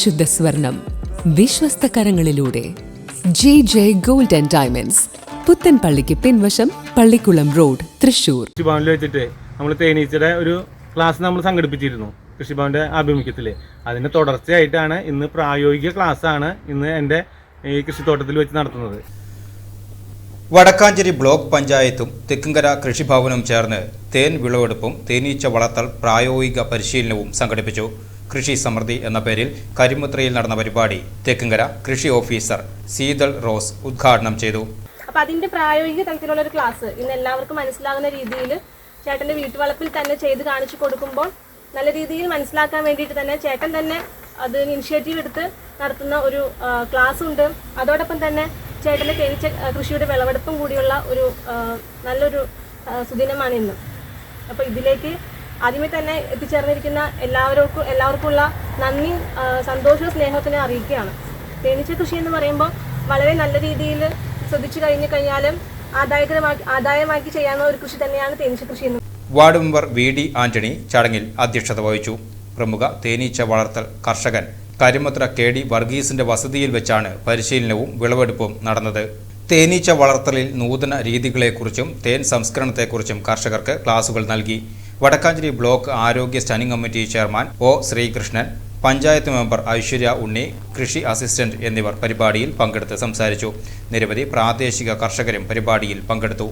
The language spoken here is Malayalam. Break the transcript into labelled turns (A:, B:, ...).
A: പരിശുദ്ധ സ്വർണം വിശ്വസ്ത കരങ്ങളിലൂടെ JJ Gold and Diamonds, പുത്തൻപള്ളിക്ക് പിൻവശം, പള്ളിക്കുളം റോഡ്, തൃശൂർ.
B: കൃഷിഭവനിൽ വെച്ചിട്ട് നമ്മൾ തേനീച്ചയുടെ ഒരു ക്ലാസ് നമ്മൾ സംഘടിപ്പിച്ചിരുന്നു കൃഷിഭവന്റെ ആഭിമുഖ്യത്തിൽ. അതിന്റെ തുടർച്ചയായിട്ടാണ് ഇന്ന് പ്രായോഗിക ക്ലാസ്സാണ് ഇന്ന് എൻ്റെ ഈ കൃഷിത്തോട്ടത്തിൽ വെച്ച് നടത്തുന്നത്.
C: വടക്കാഞ്ചേരി ബ്ലോക്ക് പഞ്ചായത്തും തെക്കുംകര കൃഷിഭവനും ചേർന്ന് തേൻ വിളവെടുപ്പും തേനീച്ച വളർത്തൽ പ്രായോഗിക പരിശീലനവും സംഘടിപ്പിച്ചു. കൃഷി സമൃദ്ധി എന്ന പേരിൽ കരിമുത്രയിൽ നടന്ന പരിപാടി തെക്കുംകര കൃഷി ഓഫീസർ സീതൾ റോസ് ഉദ്ഘാടനം ചെയ്തു.
D: അപ്പോൾ അതിന്റെ പ്രായോഗിക തലത്തിലുള്ള ഒരു ക്ലാസ് ഇന്ന് എല്ലാവർക്കും മനസ്സിലാകുന്ന രീതിയിൽ ചേട്ടന്റെ വീട്ടുവളപ്പിൽ തന്നെ ചെയ്ത് കാണിച്ചു കൊടുക്കുമ്പോൾ നല്ല രീതിയിൽ മനസ്സിലാക്കാൻ വേണ്ടിയിട്ട് തന്നെ ചേട്ടൻ തന്നെ അത് ഇനിഷ്യേറ്റീവ് എടുത്ത് നടത്തുന്ന ഒരു ക്ലാസ് ഉണ്ട്. അതോടൊപ്പം തന്നെ ചേട്ടൻ്റെ തേനീച്ച കൃഷിയുടെ വിളവെടുപ്പും കൂടിയുള്ള ഒരു നല്ലൊരു സുദിനമാണ് ഇന്ന്. അപ്പോൾ ഇതിലേക്ക് ആദ്യമേ തന്നെ എത്തിച്ചേർന്നിരിക്കുന്ന എല്ലാവർക്കുമുള്ള നന്ദി, സന്തോഷവും സ്നേഹത്തിനെ അറിയിക്കുകയാണ്. തേനീച്ച കൃഷി എന്ന് പറയുമ്പോൾ വളരെ നല്ല രീതിയിൽ ശ്രദ്ധിച്ചു കഴിഞ്ഞാലും ആദായമാക്കി ചെയ്യാവുന്ന ഒരു കൃഷി തന്നെയാണ് തേനീച്ച കൃഷി എന്ന്.
C: വാർഡ് മെമ്പർ VD ആന്റണി ചടങ്ങിൽ അധ്യക്ഷത വഹിച്ചു. പ്രമുഖ തേനീച്ച വളർത്തൽ കർഷകൻ കരിമുത്ര KD വർഗീസിന്റെ വസതിയിൽ വെച്ചാണ് പരിശീലനവും വിളവെടുപ്പും നടന്നത്. തേനീച്ച വളർത്തലിൽ നൂതന രീതികളെക്കുറിച്ചും തേൻ സംസ്കരണത്തെക്കുറിച്ചും കർഷകർക്ക് ക്ലാസുകൾ നൽകി. വടക്കാഞ്ചേരി ബ്ലോക്ക് ആരോഗ്യ standing committee chairman O Sreekrishnan, panchayat member Aishwarya Unni, കൃഷി അസിസ്റ്റന്റ് എന്നിവർ പരിപാടിയിൽ പങ്കെടുത്ത് സംസാരിച്ചു. നിരവധി പ്രാദേശിക കർഷകരും പരിപാടിയിൽ പങ്കെടുത്തു.